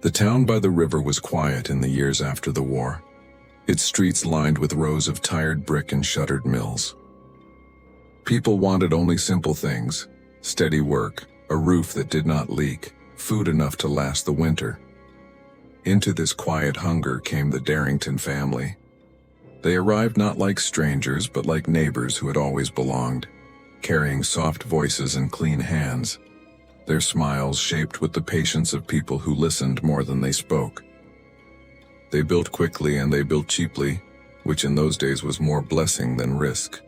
The town by the river was quiet in the years after the war, its streets lined with rows of tired brick and shuttered mills. People wanted only simple things: steady work, a roof that did not leak, food enough to last the winter. Into this quiet hunger came the Darrington family. They arrived not like strangers but like neighbors who had always belonged, carrying soft voices and clean hands, their smiles shaped with the patience of people who listened more than they spoke. They built quickly and they built cheaply, which in those days was more blessing than risk.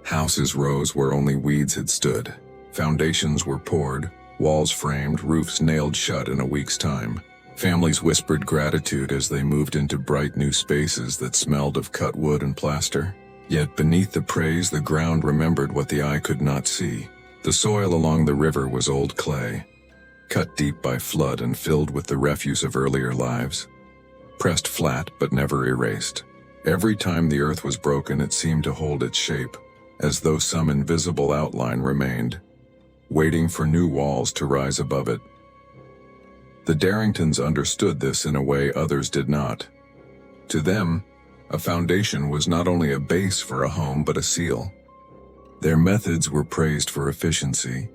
Houses rose where only weeds had stood. Foundations were poured, walls framed, roofs nailed shut in a week's time. Families whispered gratitude as they moved into bright new spaces that smelled of cut wood and plaster. Yet beneath the praise, the ground remembered what the eye could not see. The soil along the river was old clay, cut deep by flood and filled with the refuse of earlier lives, pressed flat but never erased. Every time the earth was broken, it seemed to hold its shape, as though some invisible outline remained, waiting for new walls to rise above it. The Darringtons understood this in a way others did not. To them, a foundation was not only a base for a home but a seal. Their methods were praised for efficiency,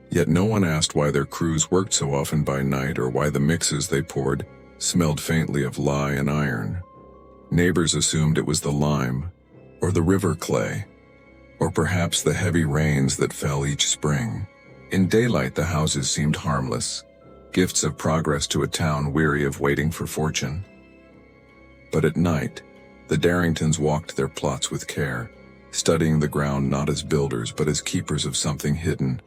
yet no one asked why their crews worked so often by night or why the mixes they poured smelled faintly of lye and iron. Neighbors assumed it was the lime, or the river clay, or perhaps the heavy rains that fell each spring. In daylight, the houses seemed harmless, gifts of progress to a town weary of waiting for fortune. But at night, the Darringtons walked their plots with care, studying the ground not as builders but as keepers of something hidden.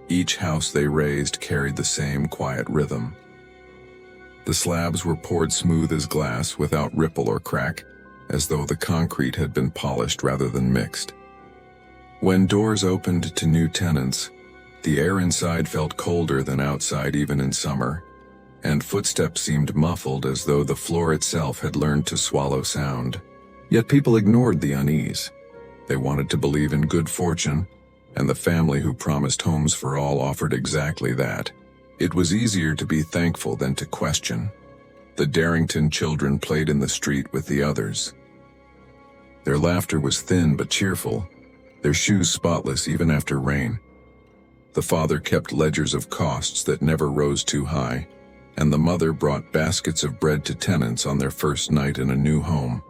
Each house they raised carried the same quiet rhythm. The slabs were poured smooth as glass, without ripple or crack, as though the concrete had been polished rather than mixed. When doors opened to new tenants, the air inside felt colder than outside even in summer, and footsteps seemed muffled as though the floor itself had learned to swallow sound. Yet people ignored the unease. They wanted to believe in good fortune, and the family who promised homes for all offered exactly that. It was easier to be thankful than to question. The Darrington children played in the street with the others. Their laughter was thin but cheerful, their shoes spotless even after rain. The father kept ledgers of costs that never rose too high, and the mother brought baskets of bread to tenants on their first night in a new home.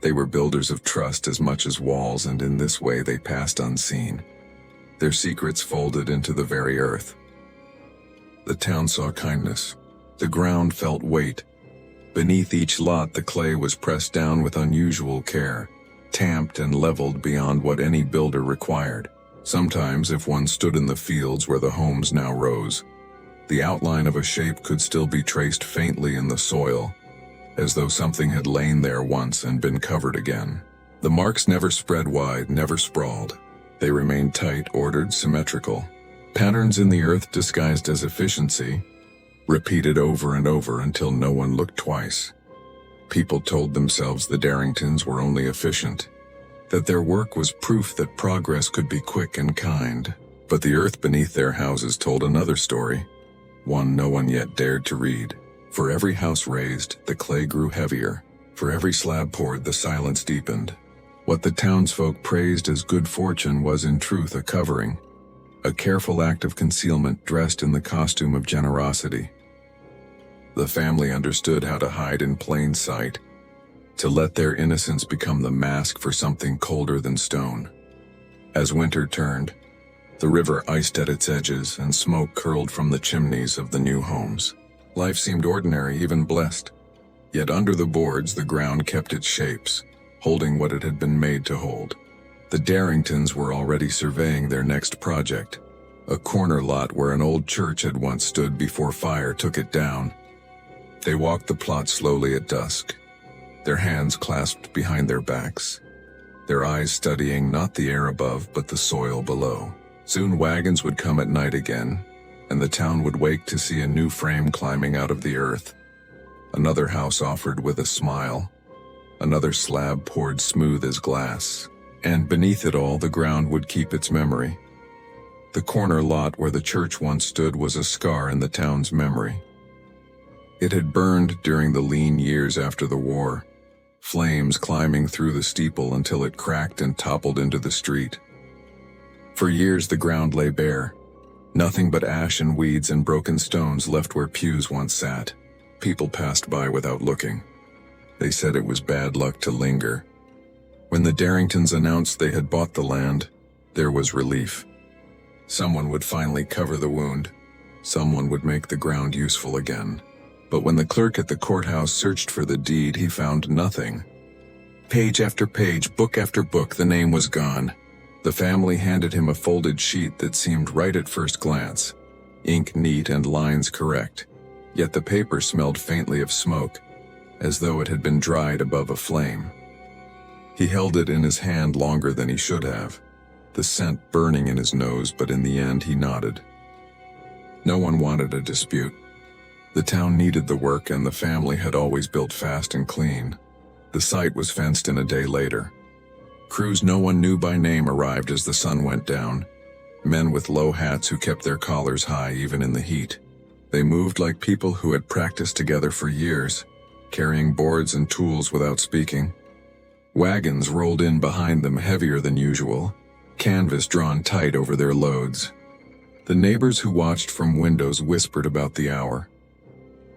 They were builders of trust as much as walls, and in this way they passed unseen, their secrets folded into the very earth. The town saw kindness. The ground felt weight. Beneath each lot, the clay was pressed down with unusual care, tamped and leveled beyond what any builder required. Sometimes, if one stood in the fields where the homes now rose, the outline of a shape could still be traced faintly in the soil, as though something had lain there once and been covered again. The marks never spread wide, never sprawled. They remained tight, ordered, symmetrical. Patterns in the earth disguised as efficiency, repeated over and over until no one looked twice. People told themselves the Darringtons were only efficient, that their work was proof that progress could be quick and kind. But the earth beneath their houses told another story, one no one yet dared to read. For every house raised, the clay grew heavier. For every slab poured, the silence deepened. What the townsfolk praised as good fortune was in truth a covering, a careful act of concealment dressed in the costume of generosity. The family understood how to hide in plain sight, to let their innocence become the mask for something colder than stone. As winter turned, the river iced at its edges and smoke curled from the chimneys of the new homes. Life seemed ordinary, even blessed. Yet under the boards, the ground kept its shapes, holding what it had been made to hold. The Darringtons were already surveying their next project, a corner lot where an old church had once stood before fire took it down. They walked the plot slowly at dusk, their hands clasped behind their backs, their eyes studying not the air above but the soil below. Soon wagons would come at night again, and the town would wake to see a new frame climbing out of the earth. Another house offered with a smile, another slab poured smooth as glass, and beneath it all the ground would keep its memory. The corner lot where the church once stood was a scar in the town's memory. It had burned during the lean years after the war, flames climbing through the steeple until it cracked and toppled into the street. For years the ground lay bare, nothing but ash and weeds and broken stones left where pews once sat. People passed by without looking. They said it was bad luck to linger. When the Darringtons announced they had bought the land, there was relief. Someone would finally cover the wound. Someone would make the ground useful again. But when the clerk at the courthouse searched for the deed, he found nothing. Page after page, book after book, the name was gone. The family handed him a folded sheet that seemed right at first glance, ink neat and lines correct. Yet the paper smelled faintly of smoke, as though it had been dried above a flame. He held it in his hand longer than he should have, the scent burning in his nose, but in the end he nodded. No one wanted a dispute. The town needed the work, and the family had always built fast and clean. The site was fenced in a day later. Crews no one knew by name arrived as the sun went down, men with low hats who kept their collars high even in the heat. They moved like people who had practiced together for years, carrying boards and tools without speaking. Wagons rolled in behind them heavier than usual, canvas drawn tight over their loads. The neighbors who watched from windows whispered about the hour.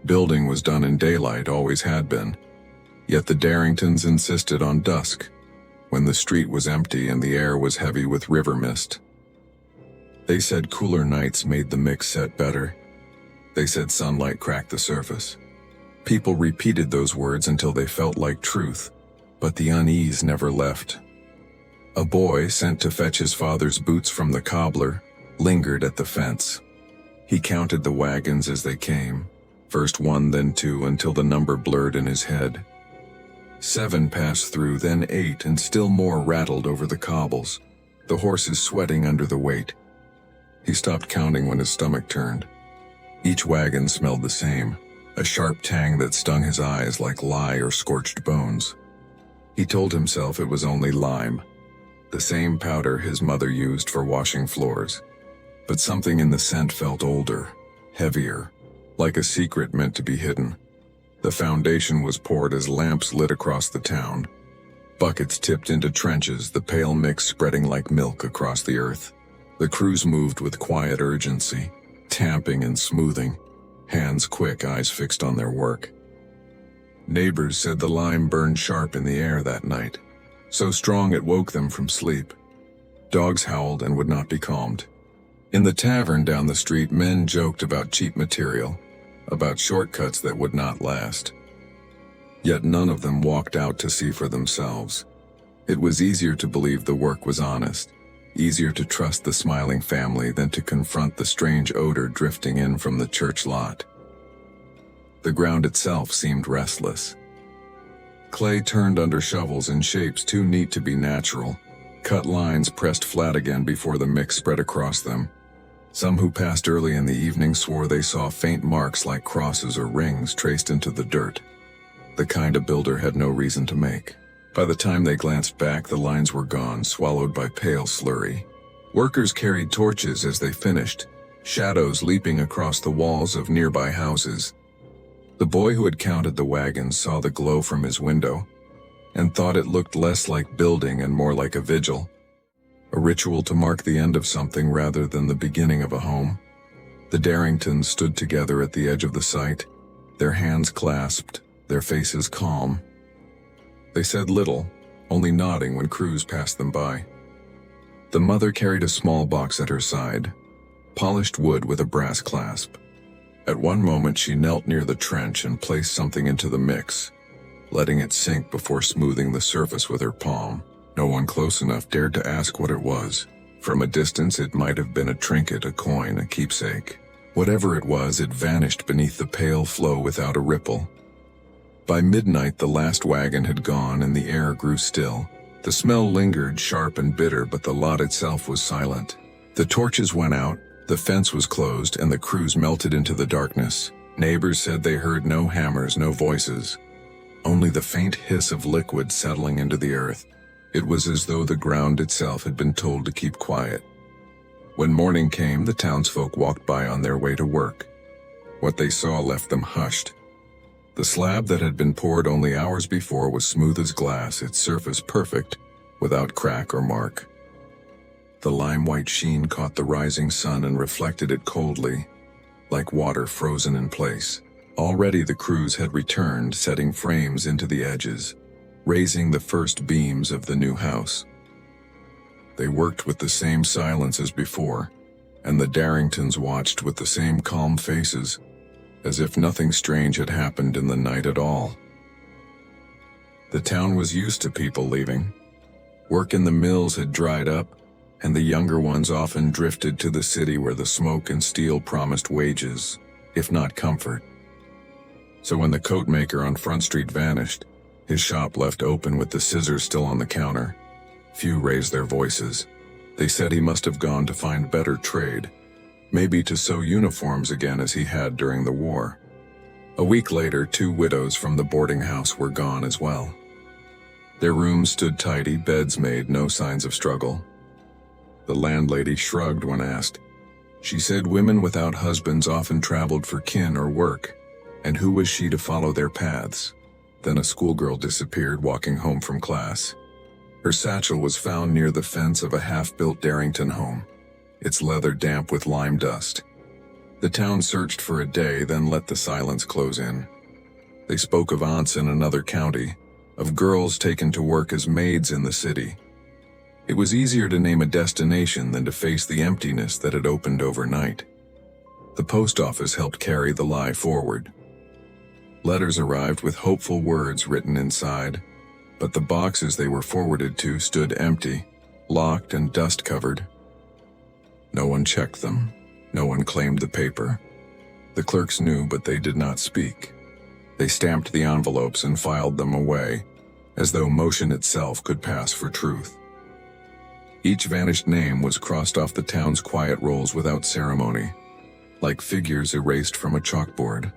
Building was done in daylight, always had been. Yet the Darringtons insisted on dusk, when the street was empty and the air was heavy with river mist. They said cooler nights made the mix set better. They said sunlight cracked the surface. People repeated those words until they felt like truth, but the unease never left. A boy sent to fetch his father's boots from the cobbler lingered at the fence. He counted the wagons as they came, first one, then two, until the number blurred in his head. 7 passed through, then 8, and still more rattled over the cobbles, the horses sweating under the weight. He stopped counting when his stomach turned. Each wagon smelled the same, a sharp tang that stung his eyes like lye or scorched bones. He told himself it was only lime, the same powder his mother used for washing floors. But something in the scent felt older, heavier, like a secret meant to be hidden. The foundation was poured as lamps lit across the town. Buckets tipped into trenches, the pale mix spreading like milk across the earth. The crews moved with quiet urgency, tamping and smoothing, hands quick, eyes fixed on their work. Neighbors said the lime burned sharp in the air that night, so strong it woke them from sleep. Dogs howled and would not be calmed. In the tavern down the street, men joked about cheap material, about shortcuts that would not last. Yet none of them walked out to see for themselves. It was easier to believe the work was honest, easier to trust the smiling family than to confront the strange odor drifting in from the church lot. The ground itself seemed restless. Clay turned under shovels in shapes too neat to be natural, cut lines pressed flat again before the mix spread across them. Some who passed early in the evening swore they saw faint marks like crosses or rings traced into the dirt, the kind a builder had no reason to make. By the time they glanced back, the lines were gone, swallowed by pale slurry. Workers carried torches as they finished, shadows leaping across the walls of nearby houses. The boy who had counted the wagons saw the glow from his window and thought it looked less like building and more like a vigil. A ritual to mark the end of something rather than the beginning of a home. The Darringtons stood together at the edge of the site, their hands clasped, their faces calm. They said little, only nodding when crews passed them by. The mother carried a small box at her side, polished wood with a brass clasp. At one moment she knelt near the trench and placed something into the mix, letting it sink before smoothing the surface with her palm. No one close enough dared to ask what it was. From a distance it might have been a trinket, a coin, a keepsake. Whatever it was, it vanished beneath the pale flow without a ripple. By midnight the last wagon had gone and the air grew still. The smell lingered, sharp and bitter, but the lot itself was silent. The torches went out, the fence was closed, and the crews melted into the darkness. Neighbors said they heard no hammers, no voices, only the faint hiss of liquid settling into the earth. It was as though the ground itself had been told to keep quiet. When morning came, the townsfolk walked by on their way to work. What they saw left them hushed. The slab that had been poured only hours before was smooth as glass, its surface perfect, without crack or mark. The lime-white sheen caught the rising sun and reflected it coldly, like water frozen in place. Already the crews had returned, setting frames into the edges, raising the first beams of the new house. They worked with the same silence as before, and the Darringtons watched with the same calm faces, as if nothing strange had happened in the night at all. The town was used to people leaving. Work in the mills had dried up, and the younger ones often drifted to the city where the smoke and steel promised wages, if not comfort. So when the coat maker on Front Street vanished, his shop left open with the scissors still on the counter, few raised their voices. They said he must have gone to find better trade, maybe to sew uniforms again as he had during the war. A week later, 2 widows from the boarding house were gone as well. Their rooms stood tidy, beds made, no signs of struggle. The landlady shrugged when asked. She said women without husbands often traveled for kin or work, and who was she to follow their paths? Then a schoolgirl disappeared walking home from class. Her satchel was found near the fence of a half-built Darrington home, its leather damp with lime dust. The town searched for a day, then let the silence close in. They spoke of aunts in another county, of girls taken to work as maids in the city. It was easier to name a destination than to face the emptiness that had opened overnight. The post office helped carry the lie forward. Letters arrived with hopeful words written inside, but the boxes they were forwarded to stood empty, locked and dust-covered. No one checked them. No one claimed the paper. The clerks knew, but they did not speak. They stamped the envelopes and filed them away, as though motion itself could pass for truth. Each vanished name was crossed off the town's quiet rolls without ceremony, like figures erased from a chalkboard.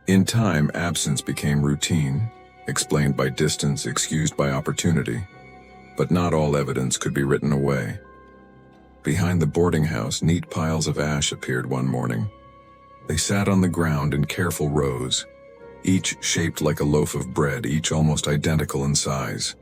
In time, absence became routine, explained by distance, excused by opportunity, but not all evidence could be written away. Behind the boarding house, neat piles of ash appeared one morning. They sat on the ground in careful rows, each shaped like a loaf of bread, each almost identical in size.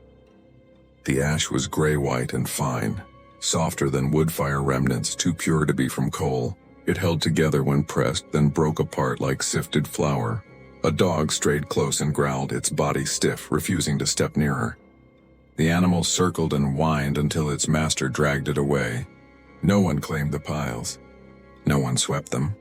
The ash was gray-white and fine, softer than wood fire remnants, too pure to be from coal. It held together when pressed, then broke apart like sifted flour. A dog strayed close and growled, its body stiff, refusing to step nearer. The animal circled and whined until its master dragged it away. No one claimed the piles. No one swept them.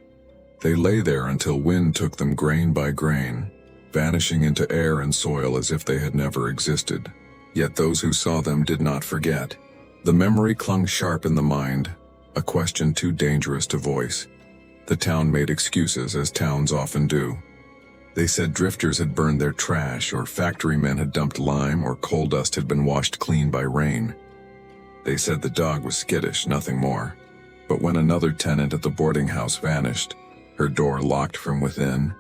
They lay there until wind took them grain by grain, vanishing into air and soil as if they had never existed. Yet those who saw them did not forget. The memory clung sharp in the mind, a question too dangerous to voice. The town made excuses, as towns often do. They said drifters had burned their trash, or factory men had dumped lime, or coal dust had been washed clean by rain. They said the dog was skittish, nothing more. But when another tenant at the boarding house vanished, her door locked from within,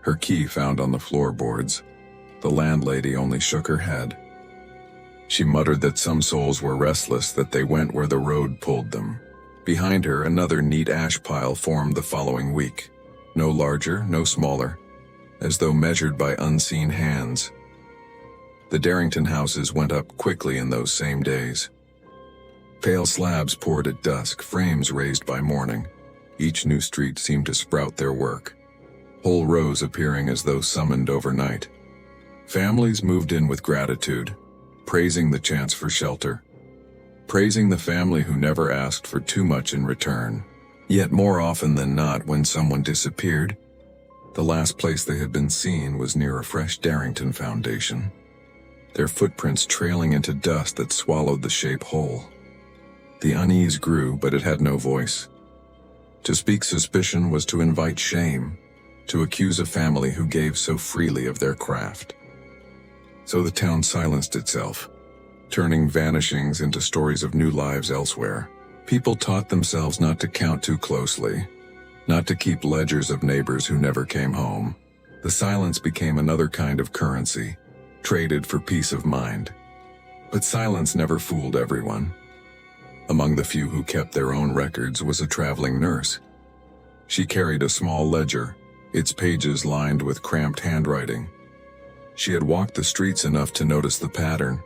her key found on the floorboards, the landlady only shook her head. She muttered that some souls were restless, that they went where the road pulled them. Behind her, another neat ash pile formed the following week. No larger, no smaller, as though measured by unseen hands. The Darrington houses went up quickly in those same days. Pale slabs poured at dusk, frames raised by morning. Each new street seemed to sprout their work, whole rows appearing as though summoned overnight. Families moved in with gratitude, praising the chance for shelter, praising the family who never asked for too much in return. Yet more often than not, when someone disappeared, the last place they had been seen was near a fresh Darrington foundation, their footprints trailing into dust that swallowed the shape whole. The unease grew, but it had no voice. To speak suspicion was to invite shame, to accuse a family who gave so freely of their craft. So the town silenced itself, turning vanishings into stories of new lives elsewhere. People taught themselves not to count too closely, not to keep ledgers of neighbors who never came home. The silence became another kind of currency, traded for peace of mind. But silence never fooled everyone. Among the few who kept their own records was a traveling nurse. She carried a small ledger, its pages lined with cramped handwriting. She had walked the streets enough to notice the pattern,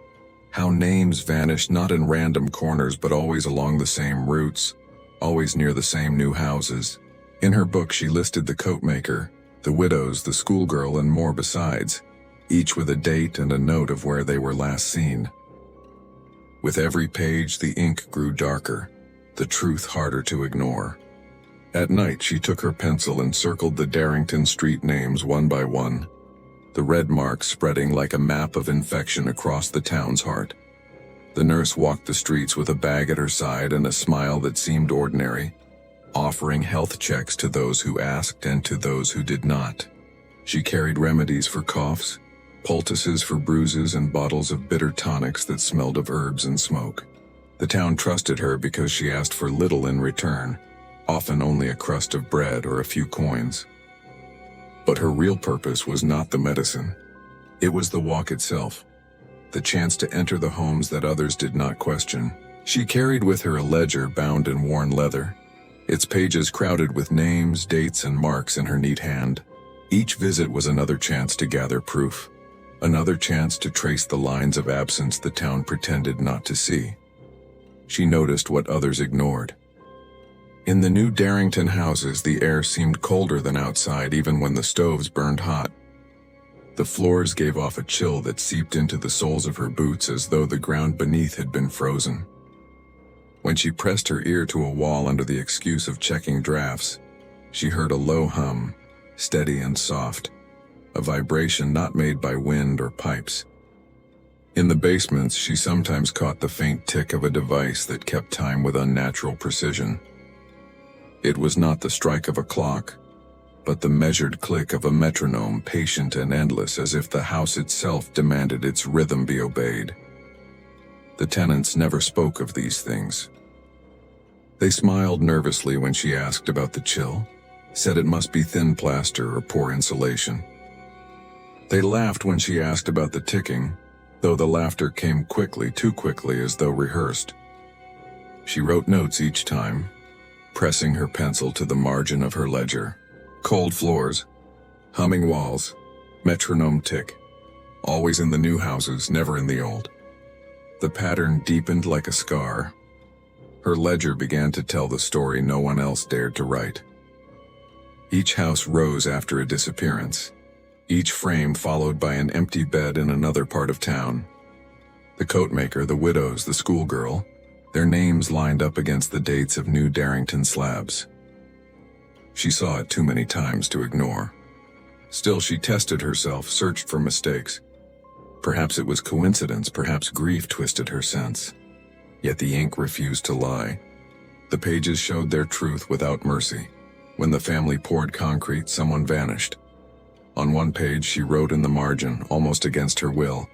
how names vanished not in random corners but always along the same routes, always near the same new houses. In her book she listed the coatmaker, the widows, the schoolgirl, and more besides, each with a date and a note of where they were last seen. With every page the ink grew darker, the truth harder to ignore. At night she took her pencil and circled the Darrington street names one by one, the red marks spreading like a map of infection across the town's heart. The nurse walked the streets with a bag at her side and a smile that seemed ordinary, offering health checks to those who asked and to those who did not. She carried remedies for coughs, poultices for bruises, and bottles of bitter tonics that smelled of herbs and smoke. The town trusted her because she asked for little in return, often only a crust of bread or a few coins. But her real purpose was not the medicine. It was the walk itself, the chance to enter the homes that others did not question. She carried with her a ledger bound in worn leather, its pages crowded with names, dates, and marks in her neat hand. Each visit was another chance to gather proof, another chance to trace the lines of absence the town pretended not to see. She noticed what others ignored. In the new Darrington houses, the air seemed colder than outside even when the stoves burned hot. The floors gave off a chill that seeped into the soles of her boots as though the ground beneath had been frozen. When she pressed her ear to a wall under the excuse of checking drafts, she heard a low hum, steady and soft, a vibration not made by wind or pipes. In the basements, she sometimes caught the faint tick of a device that kept time with unnatural precision. It was not the strike of a clock, but the measured click of a metronome, patient and endless, as if the house itself demanded its rhythm be obeyed. The tenants never spoke of these things. They smiled nervously when she asked about the chill, said it must be thin plaster or poor insulation. They laughed when she asked about the ticking, though the laughter came quickly, too quickly, as though rehearsed. She wrote notes each time, pressing her pencil to the margin of her ledger. Cold floors, humming walls, metronome tick, always in the new houses, never in the old. The pattern deepened like a scar. Her ledger began to tell the story no one else dared to write. Each house rose after a disappearance, each frame followed by an empty bed in another part of town. The coatmaker, the widows, the schoolgirl, their names lined up against the dates of new Darrington slabs. She saw it too many times to ignore. Still, she tested herself, searched for mistakes. Perhaps it was coincidence, perhaps grief twisted her sense. Yet the ink refused to lie. The pages showed their truth without mercy. When the family poured concrete, someone vanished. On one page she wrote in the margin, almost against her will,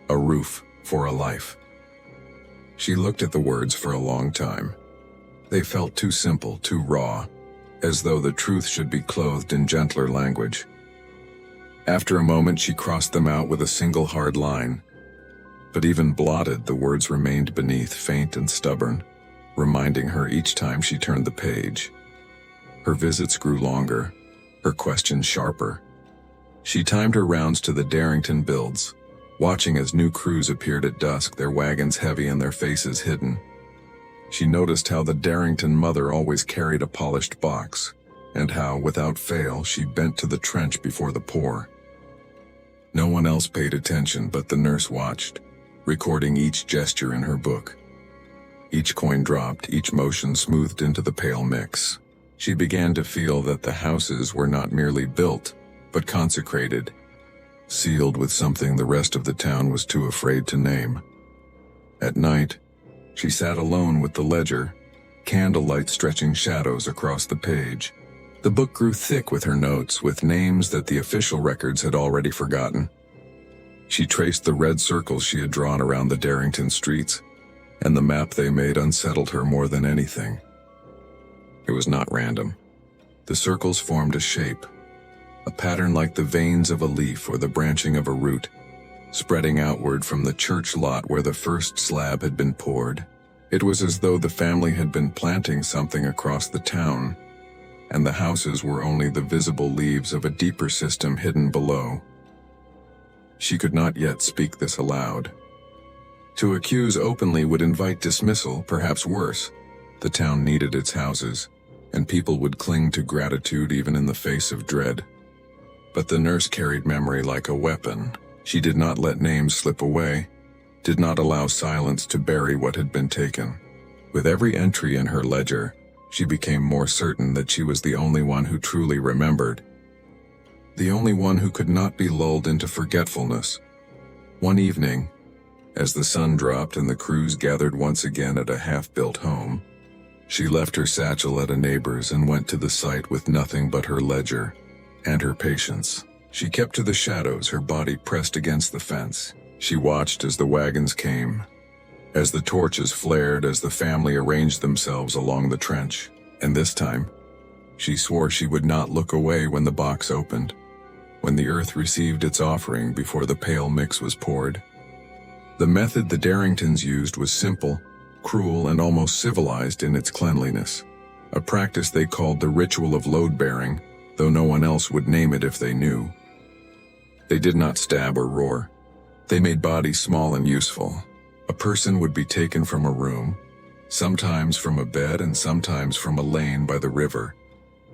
"A roof for a life." She looked at the words for a long time. They felt too simple, too raw, as though the truth should be clothed in gentler language. After a moment she crossed them out with a single hard line. But even blotted, the words remained beneath, faint and stubborn, reminding her each time she turned the page. Her visits grew longer, her questions sharper. She timed her rounds to the Darrington builds, watching as new crews appeared at dusk, their wagons heavy and their faces hidden. She noticed how the Darrington mother always carried a polished box, and how, without fail, she bent to the trench before the pour. No one else paid attention, but the nurse watched, recording each gesture in her book. Each coin dropped, each motion smoothed into the pale mix. She began to feel that the houses were not merely built, but consecrated, sealed with something the rest of the town was too afraid to name. At night, she sat alone with the ledger, candlelight stretching shadows across the page. The book grew thick with her notes, with names that the official records had already forgotten. She traced the red circles she had drawn around the Darrington streets, and the map they made unsettled her more than anything. It was not random. The circles formed a shape, a pattern like the veins of a leaf or the branching of a root, spreading outward from the church lot where the first slab had been poured. It was as though the family had been planting something across the town, and the houses were only the visible leaves of a deeper system hidden below. She could not yet speak this aloud. To accuse openly would invite dismissal, perhaps worse. The town needed its houses, and people would cling to gratitude even in the face of dread. But the nurse carried memory like a weapon. She did not let names slip away, did not allow silence to bury what had been taken. With every entry in her ledger, she became more certain that she was the only one who truly remembered. The only one who could not be lulled into forgetfulness. One evening, as the sun dropped and the crews gathered once again at a half-built home, she left her satchel at a neighbor's and went to the site with nothing but her ledger and her patience. She kept to the shadows, her body pressed against the fence. She watched as the wagons came, as the torches flared, as the family arranged themselves along the trench. And this time, she swore she would not look away when the box opened, when the earth received its offering before the pale mix was poured. The method the Darringtons used was simple, cruel, and almost civilized in its cleanliness. A practice they called the ritual of load-bearing, though no one else would name it if they knew. They did not stab or roar. They made bodies small and useful. A person would be taken from a room, sometimes from a bed and sometimes from a lane by the river,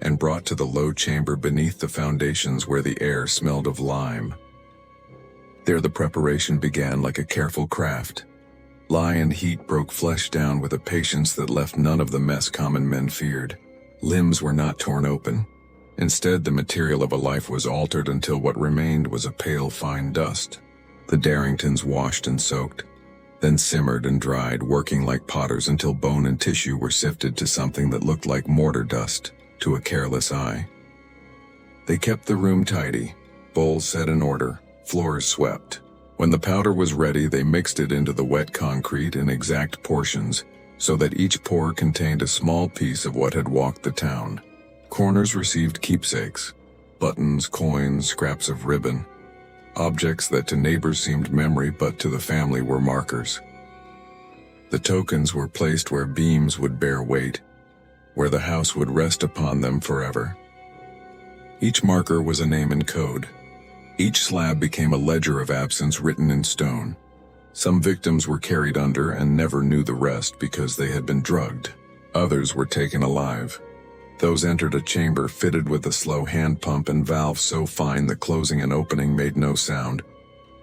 and brought to the low chamber beneath the foundations where the air smelled of lime. There the preparation began like a careful craft. Lye and heat broke flesh down with a patience that left none of the mess common men feared. Limbs were not torn open. Instead, the material of a life was altered until what remained was a pale, fine dust. The Darringtons washed and soaked, then simmered and dried, working like potters until bone and tissue were sifted to something that looked like mortar dust to a careless eye. They kept the room tidy, bowls set in order, floors swept. When the powder was ready, they mixed it into the wet concrete in exact portions, so that each pour contained a small piece of what had walked the town. Corners received keepsakes, buttons, coins, scraps of ribbon, objects that to neighbors seemed memory but to the family were markers. The tokens were placed where beams would bear weight, where the house would rest upon them forever. Each marker was a name and code. Each slab became a ledger of absence written in stone. Some victims were carried under and never knew the rest because they had been drugged. Others were taken alive. Those entered a chamber fitted with a slow hand pump and valve so fine the closing and opening made no sound.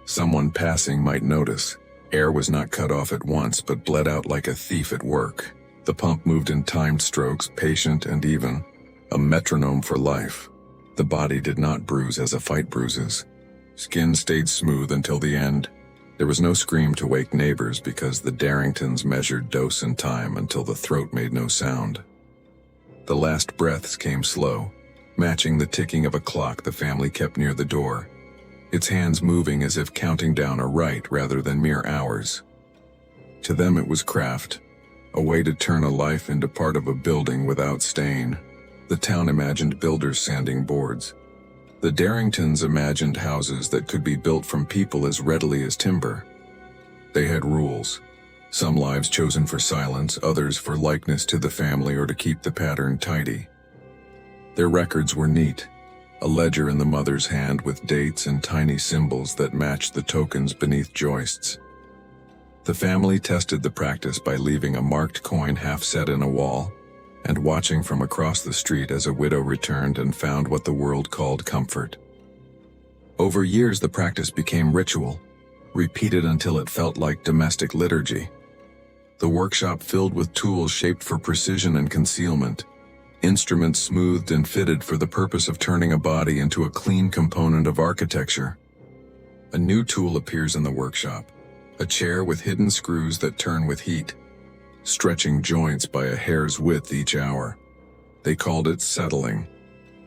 Someone passing might notice. Air was not cut off at once but bled out like a thief at work. The pump moved in timed strokes, patient and even, a metronome for life. The body did not bruise as a fight bruises. Skin stayed smooth until the end. There was no scream to wake neighbors because the Darringtons measured dose and time until the throat made no sound. The last breaths came slow, matching the ticking of a clock the family kept near the door, its hands moving as if counting down a rite rather than mere hours. To them it was craft, a way to turn a life into part of a building without stain. The town imagined builders sanding boards. The Darringtons imagined houses that could be built from people as readily as timber. They had rules. Some lives chosen for silence, others for likeness to the family or to keep the pattern tidy. Their records were neat, a ledger in the mother's hand with dates and tiny symbols that matched the tokens beneath joists. The family tested the practice by leaving a marked coin half set in a wall, and watching from across the street as a widow returned and found what the world called comfort. Over years the practice became ritual, repeated until it felt like domestic liturgy. The workshop filled with tools shaped for precision and concealment, instruments smoothed and fitted for the purpose of turning a body into a clean component of architecture. A new tool appears in the workshop, a chair with hidden screws that turn with heat, stretching joints by a hair's width each hour. They called it settling,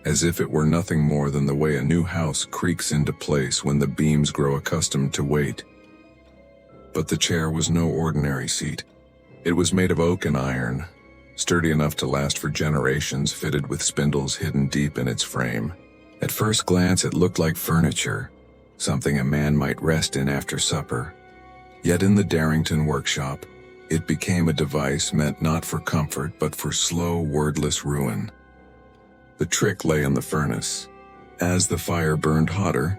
as if it were nothing more than the way a new house creaks into place when the beams grow accustomed to weight. But the chair was no ordinary seat. It was made of oak and iron, sturdy enough to last for generations, fitted with spindles hidden deep in its frame. At first glance it looked like furniture, something a man might rest in after supper. Yet in the Darrington workshop, It became a device meant not for comfort but for slow, wordless ruin. The trick lay in the furnace. As the fire burned hotter,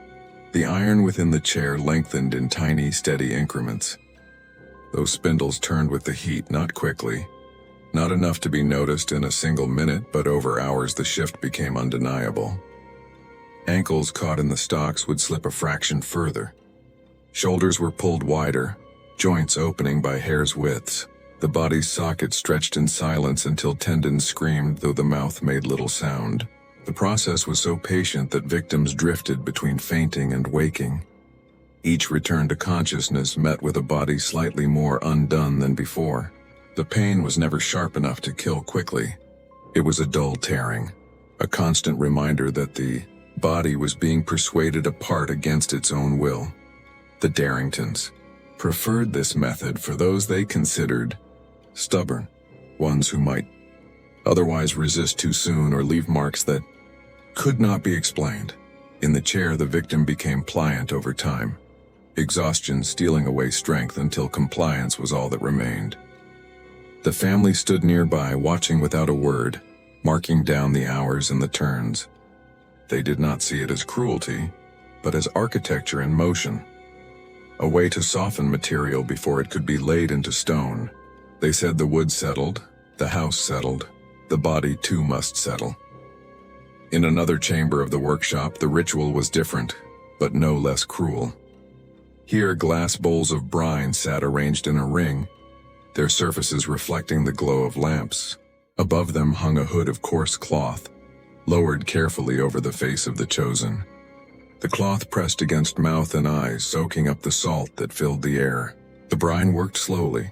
the iron within the chair lengthened in tiny, steady increments. Those spindles turned with the heat, not quickly, not enough to be noticed in a single minute, but over hours the shift became undeniable. Ankles caught in the stocks would slip a fraction further. Shoulders were pulled wider, joints opening by hair's widths. The body's socket stretched in silence until tendons screamed, though the mouth made little sound. The process was so patient that victims drifted between fainting and waking. Each return to consciousness met with a body slightly more undone than before. The pain was never sharp enough to kill quickly. It was a dull tearing, a constant reminder that the body was being persuaded apart against its own will. The Darringtons preferred this method for those they considered stubborn, ones who might otherwise resist too soon or leave marks that could not be explained. In the chair, the victim became pliant over time, exhaustion stealing away strength until compliance was all that remained. The family stood nearby, watching without a word, marking down the hours and the turns. They did not see it as cruelty, but as architecture in motion, a way to soften material before it could be laid into stone. They said the wood settled, the house settled, the body too must settle. In another chamber of the workshop, the ritual was different, but no less cruel. Here, glass bowls of brine sat arranged in a ring, their surfaces reflecting the glow of lamps. Above them hung a hood of coarse cloth, lowered carefully over the face of the chosen. The cloth pressed against mouth and eyes, soaking up the salt that filled the air. The brine worked slowly,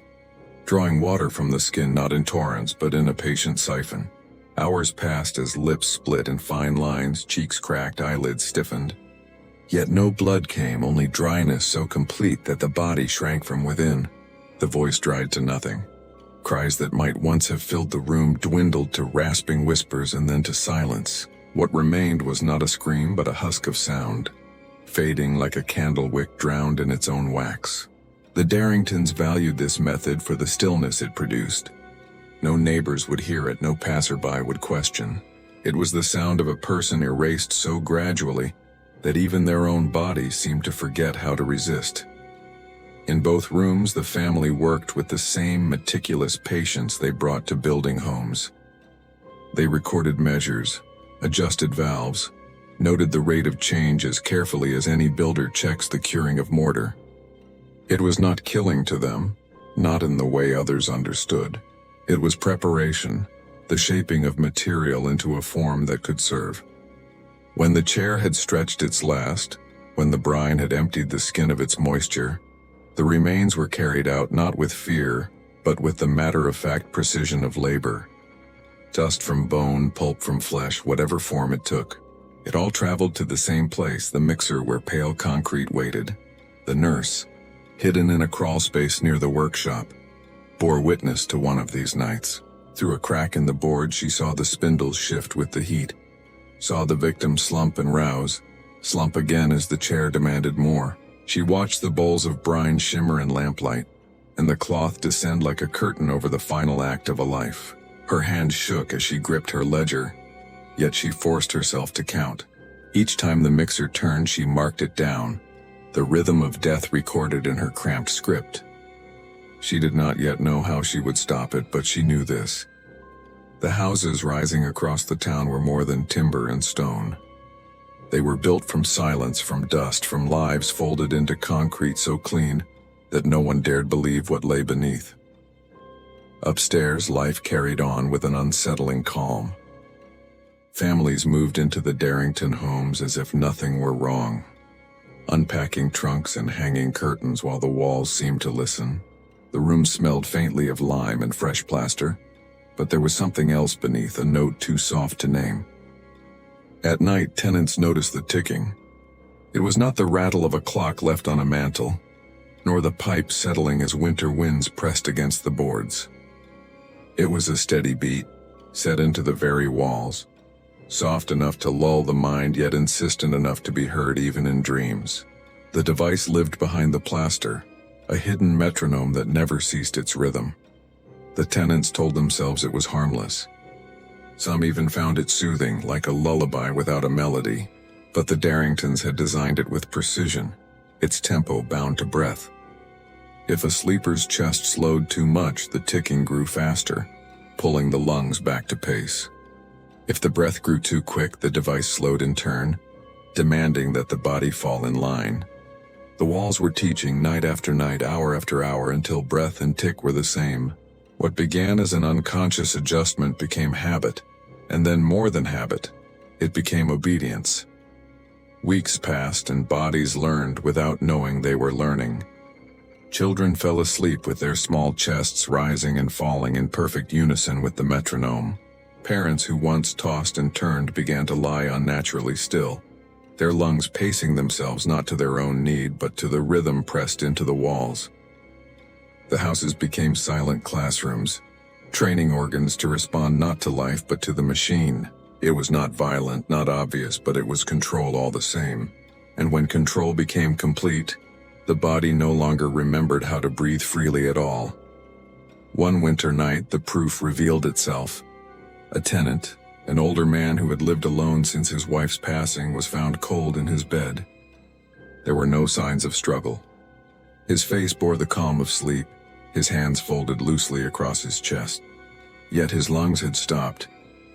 drawing water from the skin not in torrents but in a patient siphon. Hours passed as lips split in fine lines, cheeks cracked, eyelids stiffened. Yet no blood came, only dryness so complete that the body shrank from within. The voice dried to nothing. Cries that might once have filled the room dwindled to rasping whispers and then to silence. What remained was not a scream but a husk of sound, fading like a candle wick drowned in its own wax. The Darringtons valued this method for the stillness it produced. No neighbors would hear it, no passerby would question. It was the sound of a person erased so gradually that even their own bodies seemed to forget how to resist. In both rooms, the family worked with the same meticulous patience they brought to building homes. They recorded measures, adjusted valves, noted the rate of change as carefully as any builder checks the curing of mortar. It was not killing to them, not in the way others understood. It was preparation, the shaping of material into a form that could serve. When the chair had stretched its last, when the brine had emptied the skin of its moisture, the remains were carried out not with fear, but with the matter-of-fact precision of labor. Dust from bone, pulp from flesh, whatever form it took. It all traveled to the same place, the mixer where pale concrete waited. The nurse, hidden in a crawl space near the workshop, bore witness to one of these nights. Through a crack in the board, she saw the spindles shift with the heat, saw the victim slump and rouse, slump again as the chair demanded more. She watched the bowls of brine shimmer in lamplight, and the cloth descend like a curtain over the final act of a life. Her hand shook as she gripped her ledger, yet she forced herself to count. Each time the mixer turned, she marked it down, the rhythm of death recorded in her cramped script. She did not yet know how she would stop it, but she knew this. The houses rising across the town were more than timber and stone. They were built from silence, from dust, from lives folded into concrete so clean that no one dared believe what lay beneath. Upstairs, life carried on with an unsettling calm. Families moved into the Darrington homes as if nothing were wrong, unpacking trunks and hanging curtains while the walls seemed to listen. The room smelled faintly of lime and fresh plaster, but there was something else beneath, a note too soft to name. At night, tenants noticed the ticking. It was not the rattle of a clock left on a mantel, nor the pipe settling as winter winds pressed against the boards. It was a steady beat, set into the very walls, soft enough to lull the mind yet insistent enough to be heard even in dreams. The device lived behind the plaster, a hidden metronome that never ceased its rhythm. The tenants told themselves it was harmless. Some even found it soothing, like a lullaby without a melody. But the Darringtons had designed it with precision, its tempo bound to breath. If a sleeper's chest slowed too much, the ticking grew faster, pulling the lungs back to pace. If the breath grew too quick, the device slowed in turn, demanding that the body fall in line. The walls were teaching night after night, hour after hour, until breath and tick were the same. What began as an unconscious adjustment became habit, and then more than habit, it became obedience. Weeks passed and bodies learned without knowing they were learning. Children fell asleep with their small chests rising and falling in perfect unison with the metronome. Parents who once tossed and turned began to lie unnaturally still, their lungs pacing themselves not to their own need but to the rhythm pressed into the walls. The houses became silent classrooms, training organs to respond not to life but to the machine. It was not violent, not obvious, but it was control all the same. And when control became complete, the body no longer remembered how to breathe freely at all. One winter night, the proof revealed itself. A tenant, an older man who had lived alone since his wife's passing, was found cold in his bed. There were no signs of struggle. His face bore the calm of sleep, his hands folded loosely across his chest. Yet his lungs had stopped,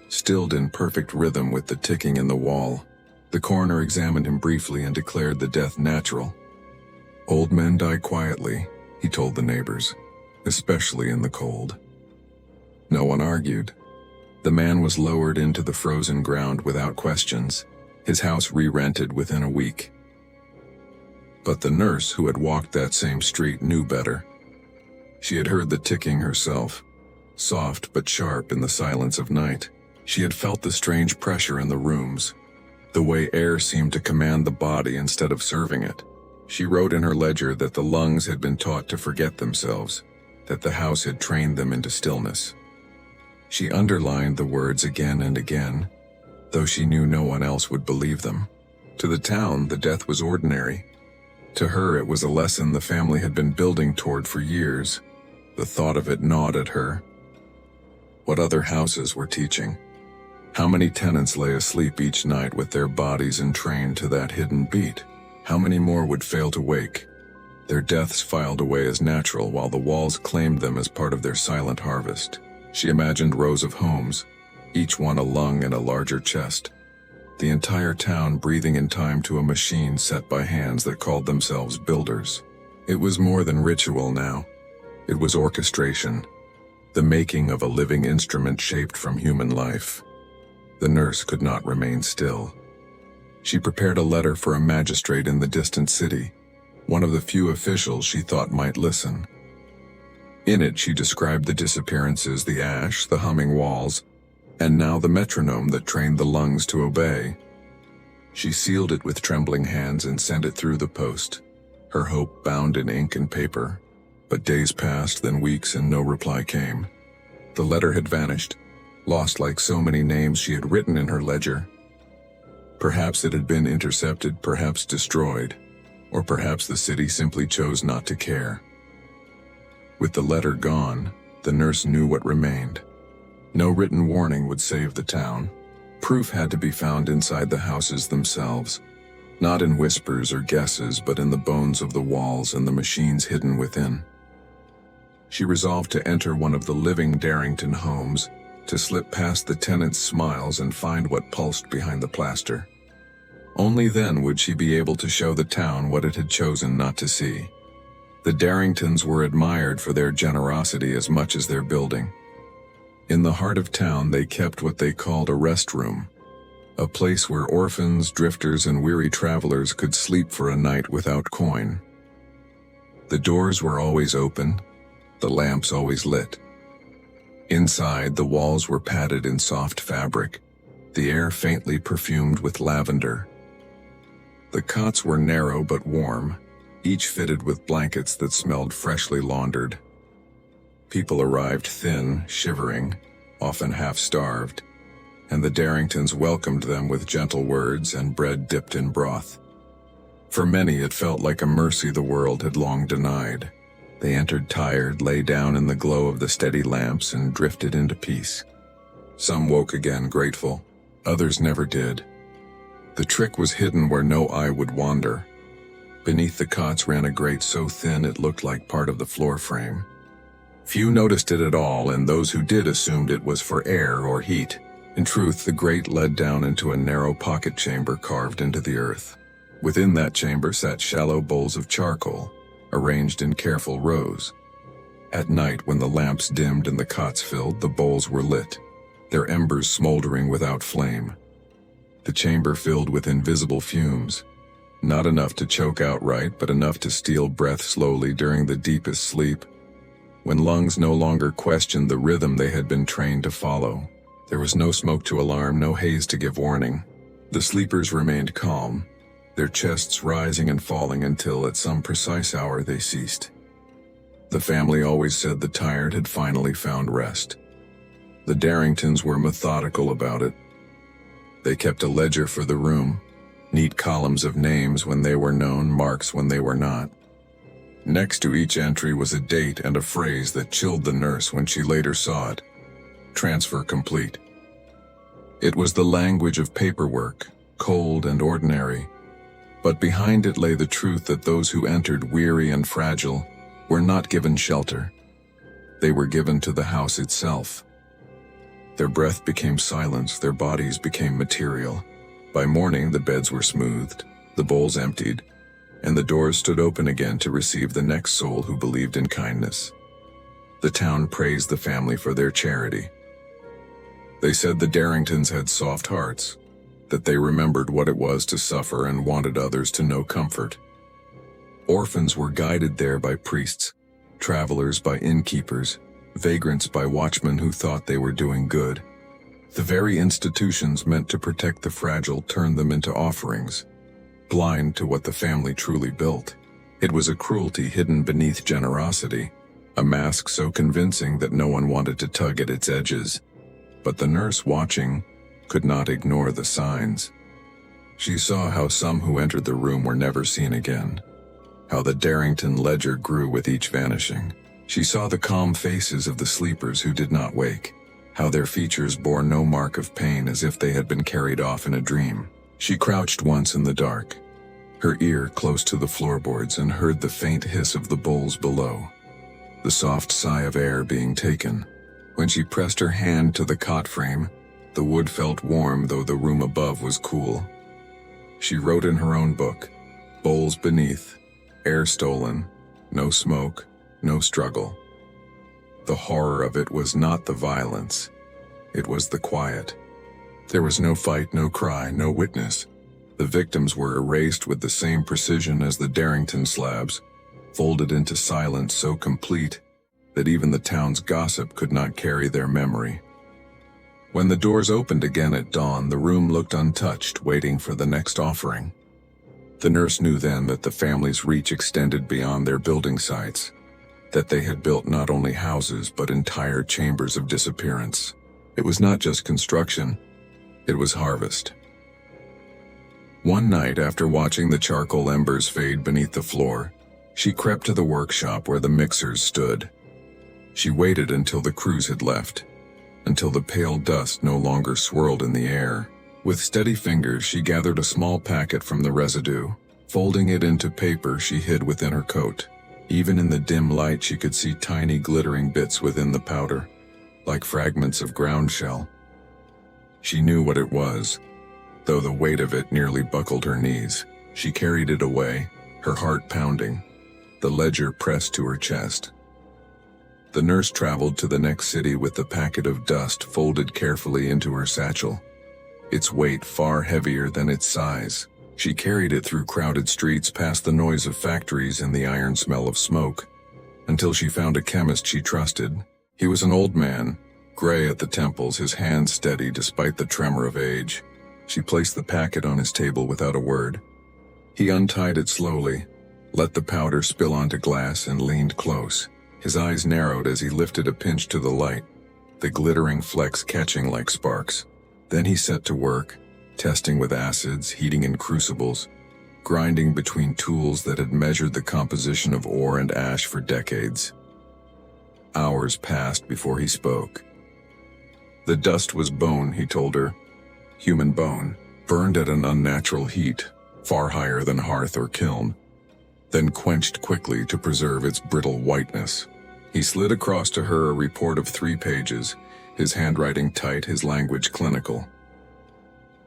stilled in perfect rhythm with the ticking in the wall. The coroner examined him briefly and declared the death natural. "Old men die quietly," he told the neighbors, "especially in the cold." No one argued. The man was lowered into the frozen ground without questions, his house re-rented within a week. But the nurse who had walked that same street knew better. She had heard the ticking herself, soft but sharp in the silence of night. She had felt the strange pressure in the rooms, the way air seemed to command the body instead of serving it. She wrote in her ledger that the lungs had been taught to forget themselves, that the house had trained them into stillness. She underlined the words again and again, though she knew no one else would believe them. To the town, the death was ordinary. To her, it was a lesson the family had been building toward for years. The thought of it gnawed at her. What other houses were teaching? How many tenants lay asleep each night with their bodies entrained to that hidden beat? How many more would fail to wake, their deaths filed away as natural while the walls claimed them as part of their silent harvest? She imagined rows of homes, each one a lung and a larger chest. The entire town breathing in time to a machine set by hands that called themselves builders. It was more than ritual now. It was orchestration, the making of a living instrument shaped from human life. The nurse could not remain still. She prepared a letter for a magistrate in the distant city, one of the few officials she thought might listen. In it, she described the disappearances, the ash, the humming walls, and now the metronome that trained the lungs to obey. She sealed it with trembling hands and sent it through the post, her hope bound in ink and paper. But days passed, then weeks, and no reply came. The letter had vanished, lost like so many names she had written in her ledger. Perhaps it had been intercepted, perhaps destroyed, or perhaps the city simply chose not to care. With the letter gone, the nurse knew what remained. No written warning would save the town. Proof had to be found inside the houses themselves, not in whispers or guesses, but in the bones of the walls and the machines hidden within. She resolved to enter one of the living Darrington homes, to slip past the tenants' smiles and find what pulsed behind the plaster. Only then would she be able to show the town what it had chosen not to see. The Darringtons were admired for their generosity as much as their building. In the heart of town, they kept what they called a rest room, a place where orphans, drifters, and weary travelers could sleep for a night without coin. The doors were always open, the lamps always lit. Inside, the walls were padded in soft fabric, the air faintly perfumed with lavender. The cots were narrow but warm, each fitted with blankets that smelled freshly laundered. People arrived thin, shivering, often half-starved, and the Darringtons welcomed them with gentle words and bread dipped in broth. For many, it felt like a mercy the world had long denied. They entered tired, lay down in the glow of the steady lamps, and drifted into peace. Some woke again grateful, others never did. The trick was hidden where no eye would wander. Beneath the cots ran a grate so thin it looked like part of the floor frame. Few noticed it at all, and those who did assumed it was for air or heat. In truth, the grate led down into a narrow pocket chamber carved into the earth. Within that chamber sat shallow bowls of charcoal, arranged in careful rows. At night, when the lamps dimmed and the cots filled, the bowls were lit, their embers smoldering without flame. The chamber filled with invisible fumes, not enough to choke outright, but enough to steal breath slowly during the deepest sleep, when lungs no longer questioned the rhythm they had been trained to follow. There was no smoke to alarm, no haze to give warning. The sleepers remained calm, their chests rising and falling until at some precise hour they ceased. The family always said the tired had finally found rest. The Darringtons were methodical about it. They kept a ledger for the room, neat columns of names when they were known, marks when they were not. Next to each entry was a date and a phrase that chilled the nurse when she later saw it. Transfer complete. It was the language of paperwork, cold and ordinary, but behind it lay the truth that those who entered weary and fragile were not given shelter. They were given to the house itself. Their breath became silence, their bodies became material. By morning, the beds were smoothed, the bowls emptied, and the doors stood open again to receive the next soul who believed in kindness. The town praised the family for their charity. They said the Darringtons had soft hearts, that they remembered what it was to suffer and wanted others to know comfort. Orphans were guided there by priests, travelers by innkeepers, vagrants by watchmen who thought they were doing good. The very institutions meant to protect the fragile turned them into offerings, blind to what the family truly built. It was a cruelty hidden beneath generosity, a mask so convincing that no one wanted to tug at its edges. But the nurse watching could not ignore the signs. She saw how some who entered the room were never seen again, how the Darrington ledger grew with each vanishing. She saw the calm faces of the sleepers who did not wake, how their features bore no mark of pain as if they had been carried off in a dream. She crouched once in the dark, her ear close to the floorboards, and heard the faint hiss of the bowls below, the soft sigh of air being taken. When she pressed her hand to the cot frame, the wood felt warm though the room above was cool. She wrote in her own book, bowls beneath, air stolen, no smoke, no struggle. The horror of it was not the violence, it was the quiet. There was no fight, no cry, no witness. The victims were erased with the same precision as the Darrington slabs, folded into silence so complete that even the town's gossip could not carry their memory. When the doors opened again at dawn, the room looked untouched, waiting for the next offering. The nurse knew then that the family's reach extended beyond their building sites, that they had built not only houses but entire chambers of disappearance. It was not just construction, it was harvest. One night, after watching the charcoal embers fade beneath the floor, she crept to the workshop where the mixers stood. She waited until the crews had left, until the pale dust no longer swirled in the air. With steady fingers, she gathered a small packet from the residue. Folding it into paper, she hid within her coat. Even in the dim light, she could see tiny glittering bits within the powder, like fragments of ground shell. She knew what it was, though the weight of it nearly buckled her knees. She carried it away, her heart pounding, the ledger pressed to her chest. The nurse traveled to the next city with the packet of dust folded carefully into her satchel, its weight far heavier than its size. She carried it through crowded streets, past the noise of factories and the iron smell of smoke, until she found a chemist she trusted. He was an old man, gray at the temples, his hands steady despite the tremor of age. She placed the packet on his table without a word. He untied it slowly, let the powder spill onto glass, and leaned close. His eyes narrowed as he lifted a pinch to the light, the glittering flecks catching like sparks. Then he set to work, testing with acids, heating in crucibles, grinding between tools that had measured the composition of ore and ash for decades. Hours passed before he spoke. The dust was bone, he told her. Human bone, burned at an unnatural heat, far higher than hearth or kiln, then quenched quickly to preserve its brittle whiteness. He slid across to her a report of 3 pages, his handwriting tight, his language clinical.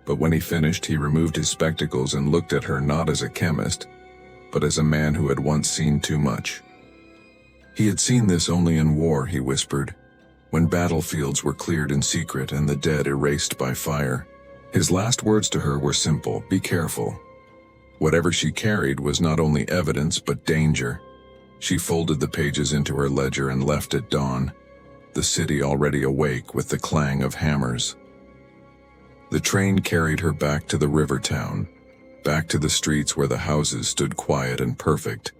But when he finished, he removed his spectacles and looked at her not as a chemist, but as a man who had once seen too much. He had seen this only in war, he whispered, when battlefields were cleared in secret and the dead erased by fire. His last words to her were simple: be careful. Whatever she carried was not only evidence but danger. She folded the pages into her ledger and left at dawn, the city already awake with the clang of hammers. The train carried her back to the river town, back to the streets where the houses stood quiet and perfect,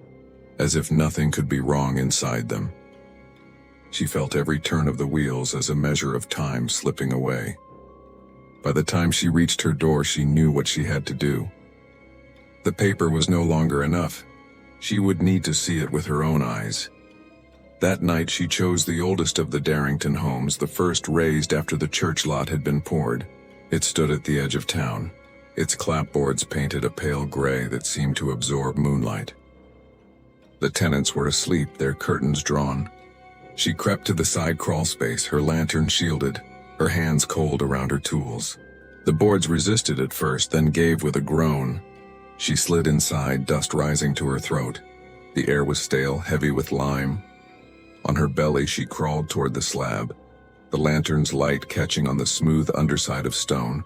as if nothing could be wrong inside them. She felt every turn of the wheels as a measure of time slipping away. By the time she reached her door, she knew what she had to do. The paper was no longer enough. She would need to see it with her own eyes. That night she chose the oldest of the Darrington homes, the first raised after the church lot had been poured. It stood at the edge of town, its clapboards painted a pale gray that seemed to absorb moonlight. The tenants were asleep, their curtains drawn. She crept to the side crawl space, her lantern shielded, her hands cold around her tools. The boards resisted at first, then gave with a groan. She slid inside, dust rising to her throat. The air was stale, heavy with lime. On her belly she crawled toward the slab, the lantern's light catching on the smooth underside of stone.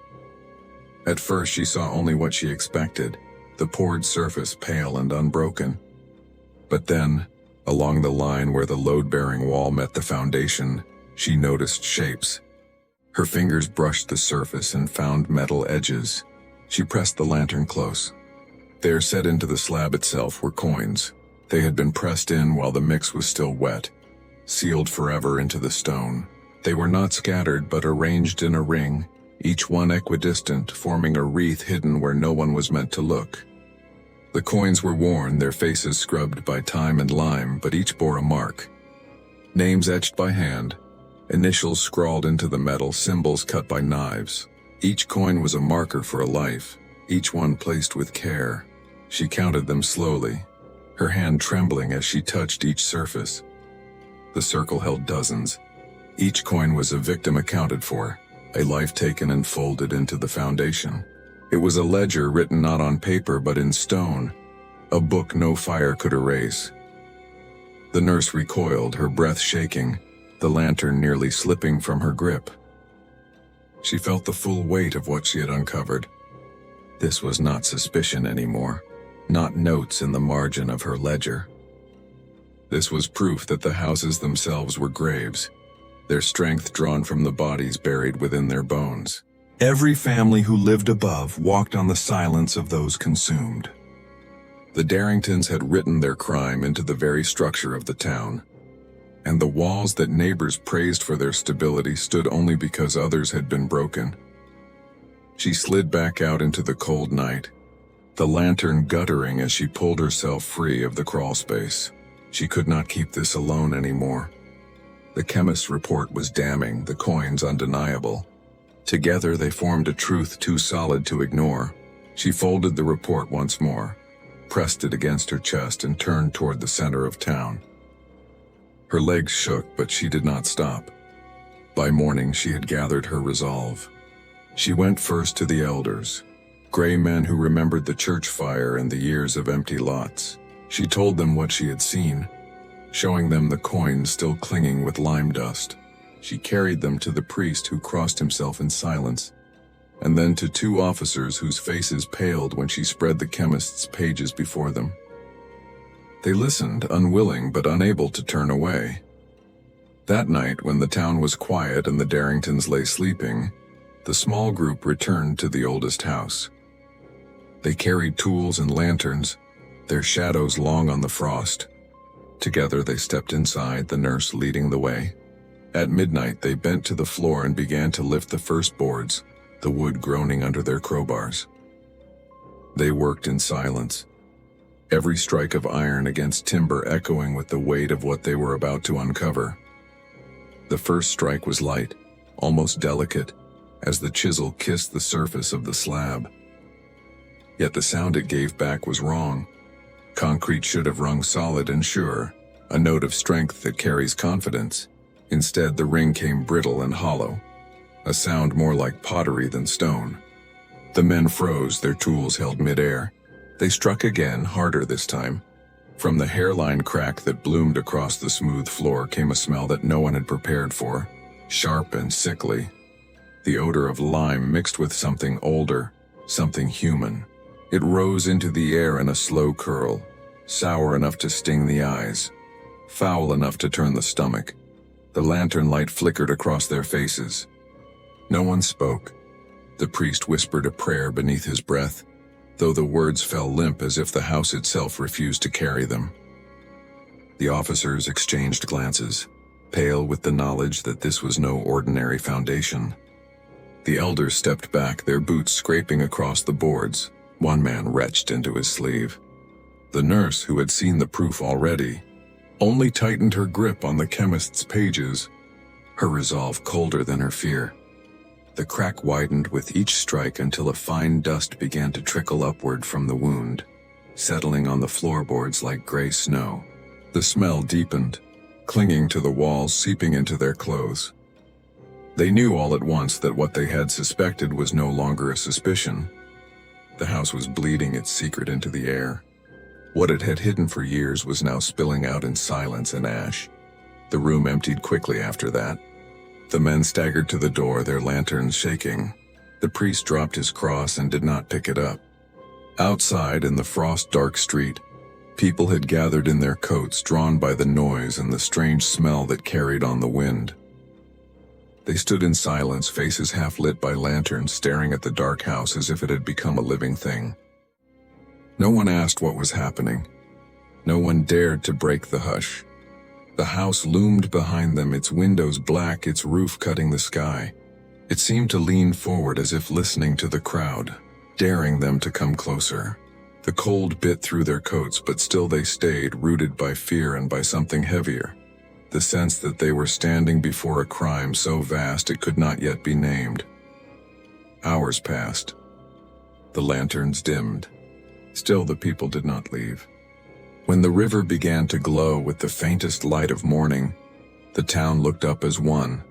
At first she saw only what she expected, the poured surface pale and unbroken. But then, along the line where the load-bearing wall met the foundation, she noticed shapes. Her fingers brushed the surface and found metal edges. She pressed the lantern close. There, set into the slab itself, were coins. They had been pressed in while the mix was still wet, sealed forever into the stone. They were not scattered but arranged in a ring, each one equidistant, forming a wreath hidden where no one was meant to look. The coins were worn, their faces scrubbed by time and lime, but each bore a mark. Names etched by hand, initials scrawled into the metal, symbols cut by knives. Each coin was a marker for a life, each one placed with care. She counted them slowly, her hand trembling as she touched each surface. The circle held dozens. Each coin was a victim accounted for, a life taken and folded into the foundation. It was a ledger written not on paper but in stone, a book no fire could erase. The nurse recoiled, her breath shaking, the lantern nearly slipping from her grip. She felt the full weight of what she had uncovered. This was not suspicion anymore, not notes in the margin of her ledger. This was proof that the houses themselves were graves, their strength drawn from the bodies buried within their bones. Every family who lived above walked on the silence of those consumed. The Darringtons had written their crime into the very structure of the town, and the walls that neighbors praised for their stability stood only because others had been broken. She slid back out into the cold night, the lantern guttering as she pulled herself free of the crawl space. She could not keep this alone anymore. The chemist's report was damning, the coins undeniable. Together they formed a truth too solid to ignore. She folded the report once more, pressed it against her chest, and turned toward the center of town. Her legs shook, but she did not stop. By morning she had gathered her resolve. She went first to the elders, gray men who remembered the church fire and the years of empty lots. She told them what she had seen, showing them the coins still clinging with lime dust. She carried them to the priest, who crossed himself in silence, and then to 2 officers whose faces paled when she spread the chemist's pages before them. They listened, unwilling but unable to turn away. That night, when the town was quiet and the Darringtons lay sleeping, the small group returned to the oldest house. They carried tools and lanterns, their shadows long on the frost. Together they stepped inside, the nurse leading the way. At midnight they bent to the floor and began to lift the first boards, the wood groaning under their crowbars. They worked in silence, every strike of iron against timber echoing with the weight of what they were about to uncover. The first strike was light, almost delicate, as the chisel kissed the surface of the slab. Yet the sound it gave back was wrong. Concrete should have rung solid and sure, a note of strength that carries confidence. Instead, the ring came brittle and hollow, a sound more like pottery than stone. The men froze, their tools held midair. They struck again, harder this time. From the hairline crack that bloomed across the smooth floor came a smell that no one had prepared for, sharp and sickly. The odor of lime mixed with something older, something human. It rose into the air in a slow curl, sour enough to sting the eyes, foul enough to turn the stomach. The lantern light flickered across their faces. No one spoke. The priest whispered a prayer beneath his breath, though the words fell limp as if the house itself refused to carry them. The officers exchanged glances, pale with the knowledge that this was no ordinary foundation. The elders stepped back, their boots scraping across the boards. One man retched into his sleeve. The nurse, who had seen the proof already, only tightened her grip on the chemist's pages, her resolve colder than her fear. The crack widened with each strike until a fine dust began to trickle upward from the wound, settling on the floorboards like gray snow. The smell deepened, clinging to the walls, seeping into their clothes. They knew all at once that what they had suspected was no longer a suspicion. The house was bleeding its secret into the air. What it had hidden for years was now spilling out in silence and ash. The room emptied quickly after that. The men staggered to the door, their lanterns shaking. The priest dropped his cross and did not pick it up. Outside, in the frost-dark street, people had gathered in their coats, drawn by the noise and the strange smell that carried on the wind. They stood in silence, faces half lit by lanterns, staring at the dark house as if it had become a living thing. No one asked what was happening. No one dared to break the hush. The house loomed behind them, its windows black, its roof cutting the sky. It seemed to lean forward as if listening to the crowd, daring them to come closer. The cold bit through their coats, but still they stayed, rooted by fear and by something heavier. The sense that they were standing before a crime so vast it could not yet be named. Hours passed. The lanterns dimmed. Still the people did not leave. When the river began to glow with the faintest light of morning, the town looked up as one.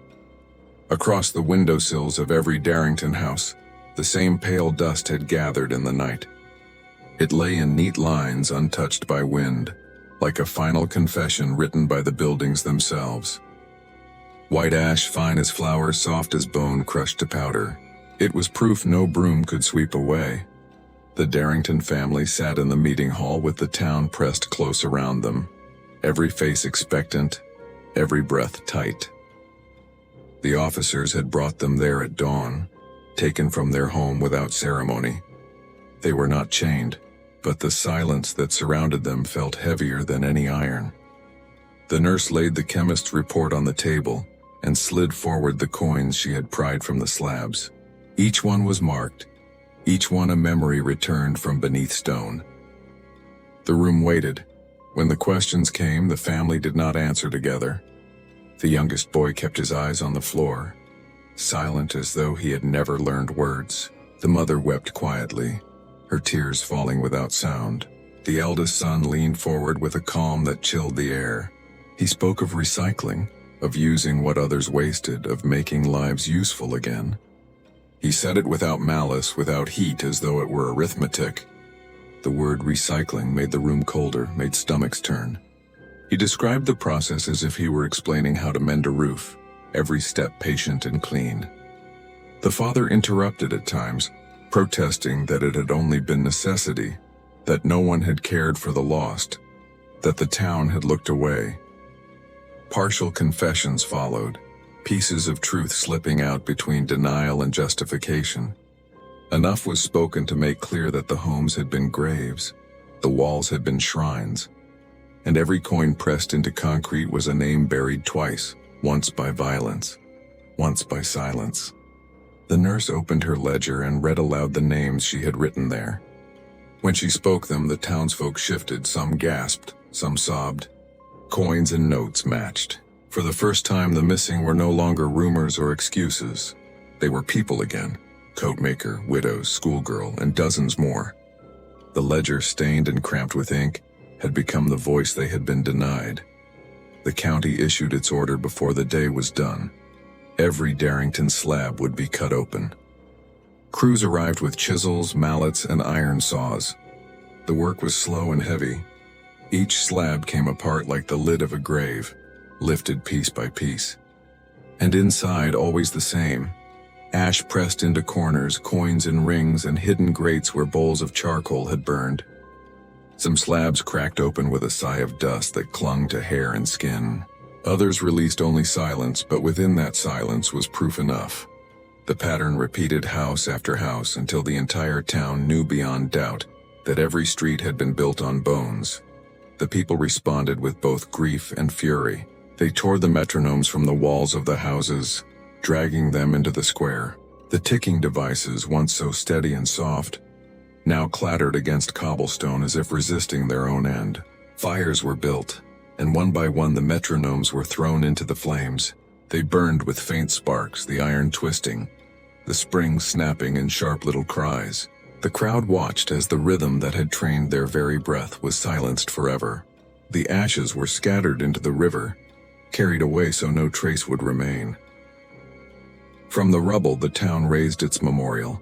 Across the windowsills of every Darrington house, the same pale dust had gathered in the night. It lay in neat lines untouched by wind, like a final confession written by the buildings themselves. White ash, fine as flour, soft as bone crushed to powder. It was proof no broom could sweep away. The Darrington family sat in the meeting hall with the town pressed close around them, every face expectant, every breath tight. The officers had brought them there at dawn, taken from their home without ceremony. They were not chained, but the silence that surrounded them felt heavier than any iron. The nurse laid the chemist's report on the table and slid forward the coins she had pried from the slabs. Each one was marked, each one a memory returned from beneath stone. The room waited. When the questions came, the family did not answer together. The youngest boy kept his eyes on the floor, silent as though he had never learned words. The mother wept quietly, her tears falling without sound. The eldest son leaned forward with a calm that chilled the air. He spoke of recycling, of using what others wasted, of making lives useful again. He said it without malice, without heat, as though it were arithmetic. The word recycling made the room colder, made stomachs turn. He described the process as if he were explaining how to mend a roof, every step patient and clean. The father interrupted at times, protesting that it had only been necessity, that no one had cared for the lost, that the town had looked away. Partial confessions followed, pieces of truth slipping out between denial and justification. Enough was spoken to make clear that the homes had been graves, the walls had been shrines, and every coin pressed into concrete was a name buried twice, once by violence, once by silence. The nurse opened her ledger and read aloud the names she had written there. When she spoke them, the townsfolk shifted, some gasped, some sobbed. Coins and notes matched. For the first time, the missing were no longer rumors or excuses. They were people again. Coatmaker, widows, schoolgirl, and dozens more. The ledger, stained and cramped with ink, had become the voice they had been denied. The county issued its order before the day was done. Every Darrington slab would be cut open. Crews arrived with chisels, mallets, and iron saws. The work was slow and heavy. Each slab came apart like the lid of a grave, lifted piece by piece. And inside, always the same. Ash pressed into corners, coins in rings, and hidden grates where bowls of charcoal had burned. Some slabs cracked open with a sigh of dust that clung to hair and skin. Others released only silence, but within that silence was proof enough. The pattern repeated house after house until the entire town knew beyond doubt that every street had been built on bones. The people responded with both grief and fury. They tore the metronomes from the walls of the houses, dragging them into the square. The ticking devices, once so steady and soft, now clattered against cobblestone as if resisting their own end. Fires were built, and one by one the metronomes were thrown into the flames. They burned with faint sparks, the iron twisting, the springs snapping in sharp little cries. The crowd watched as the rhythm that had trained their very breath was silenced forever. The ashes were scattered into the river, carried away so no trace would remain. From the rubble, the town raised its memorial.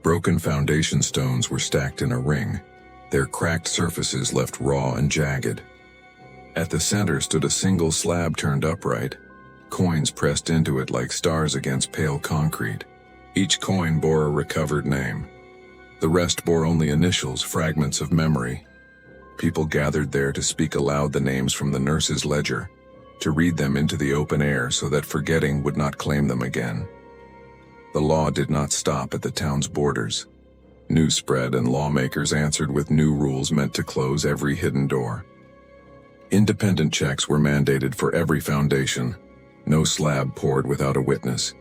Broken foundation stones were stacked in a ring, their cracked surfaces left raw and jagged. At the center stood a single slab turned upright, coins pressed into it like stars against pale concrete. Each coin bore a recovered name. The rest bore only initials, fragments of memory. People gathered there to speak aloud the names from the nurse's ledger, to read them into the open air so that forgetting would not claim them again. The law did not stop at the town's borders. News spread and lawmakers answered with new rules meant to close every hidden door. Independent checks were mandated for every foundation. No slab poured without a witness.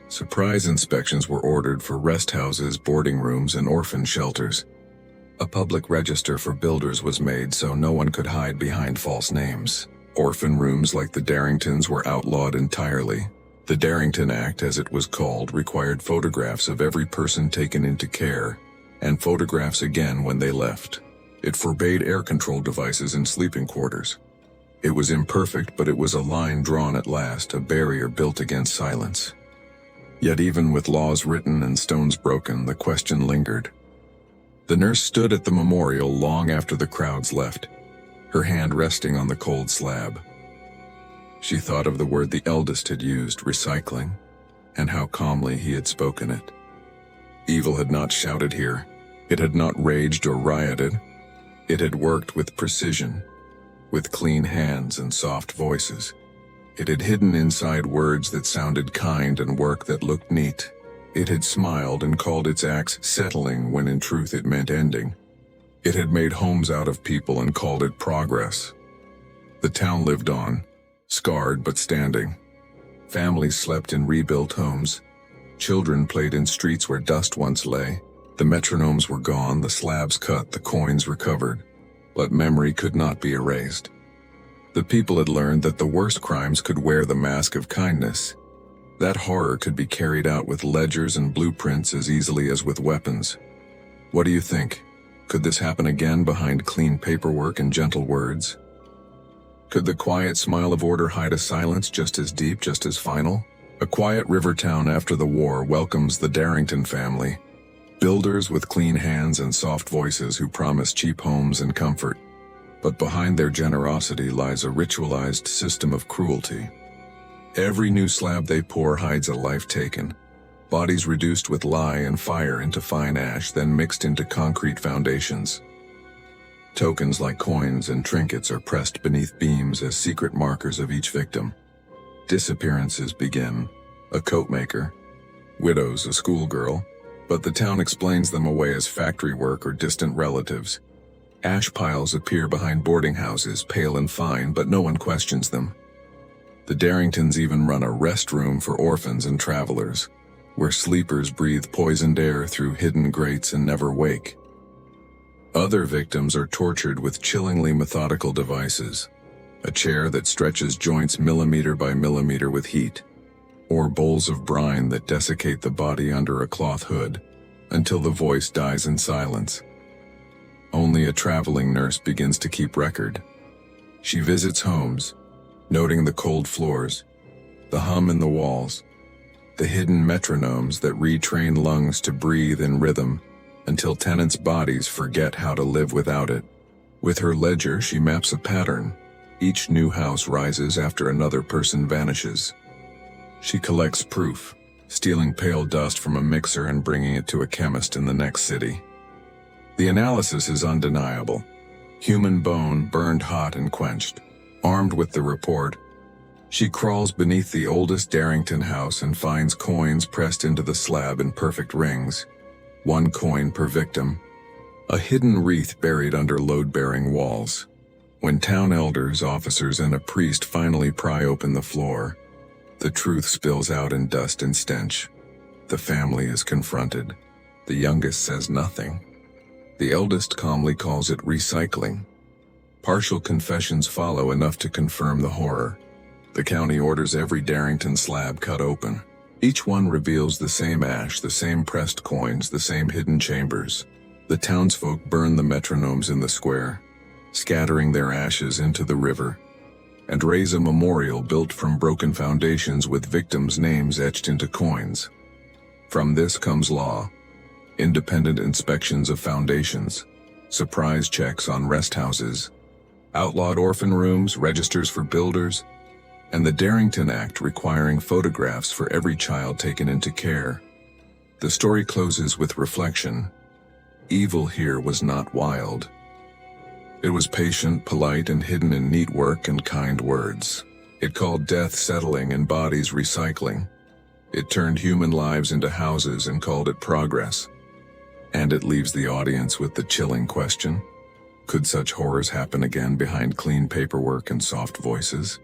Surprise inspections were ordered for rest houses, boarding rooms, and orphan shelters. A public register for builders was made so no one could hide behind false names. Orphan rooms like the Darringtons were outlawed entirely. The Darrington Act, as it was called, required photographs of every person taken into care, and photographs again when they left. It forbade air control devices in sleeping quarters. It was imperfect, but it was a line drawn at last, a barrier built against silence. Yet even with laws written and stones broken, the question lingered. The nurse stood at the memorial long after the crowds left, her hand resting on the cold slab. She thought of the word the eldest had used, recycling, and how calmly he had spoken it. Evil had not shouted here. It had not raged or rioted. It had worked with precision, with clean hands and soft voices. It had hidden inside words that sounded kind and work that looked neat. It had smiled and called its acts settling when in truth it meant ending. It had made homes out of people and called it progress. The town lived on, scarred but standing. Families slept in rebuilt homes. Children played in streets where dust once lay. The metronomes were gone, the slabs cut, the coins recovered. But memory could not be erased. The people had learned that the worst crimes could wear the mask of kindness. That horror could be carried out with ledgers and blueprints as easily as with weapons. What do you think? Could this happen again behind clean paperwork and gentle words? Could the quiet smile of order hide a silence just as deep, just as final? A quiet river town after the war welcomes the Darrington family. Builders with clean hands and soft voices who promise cheap homes and comfort. But behind their generosity lies a ritualized system of cruelty. Every new slab they pour hides a life taken. Bodies reduced with lye and fire into fine ash, then mixed into concrete foundations. Tokens like coins and trinkets are pressed beneath beams as secret markers of each victim. Disappearances begin. A coatmaker, widows, a schoolgirl, but the town explains them away as factory work or distant relatives. Ash piles appear behind boarding houses, pale and fine, but no one questions them. The Darringtons even run a rest room for orphans and travelers, where sleepers breathe poisoned air through hidden grates and never wake. Other victims are tortured with chillingly methodical devices. A chair that stretches joints millimeter by millimeter with heat, or bowls of brine that desiccate the body under a cloth hood until the voice dies in silence. Only a traveling nurse begins to keep record. She visits homes, noting the cold floors, the hum in the walls, the hidden metronomes that retrain lungs to breathe in rhythm until tenants' bodies forget how to live without it. With her ledger, she maps a pattern. Each new house rises after another person vanishes. She collects proof, stealing pale dust from a mixer and bringing it to a chemist in the next city. The analysis is undeniable. Human bone burned hot and quenched. Armed with the report, she crawls beneath the oldest Darrington house and finds coins pressed into the slab in perfect rings, 1 coin per victim, a hidden wreath buried under load-bearing walls. When town elders, officers, and a priest finally pry open the floor, the truth spills out in dust and stench. The family is confronted. The youngest says nothing. The eldest calmly calls it recycling. Partial confessions follow, enough to confirm the horror. The county orders every Darrington slab cut open. Each one reveals the same ash, the same pressed coins, the same hidden chambers. The townsfolk burn the metronomes in the square, scattering their ashes into the river, and raise a memorial built from broken foundations with victims' names etched into coins. From this comes law. Independent inspections of foundations, surprise checks on rest houses, outlawed orphan rooms, registers for builders, and the Darrington Act requiring photographs for every child taken into care. The story closes with reflection. Evil here was not wild. It was patient, polite, and hidden in neat work and kind words. It called death settling and bodies recycling. It turned human lives into houses and called it progress. And it leaves the audience with the chilling question: could such horrors happen again behind clean paperwork and soft voices?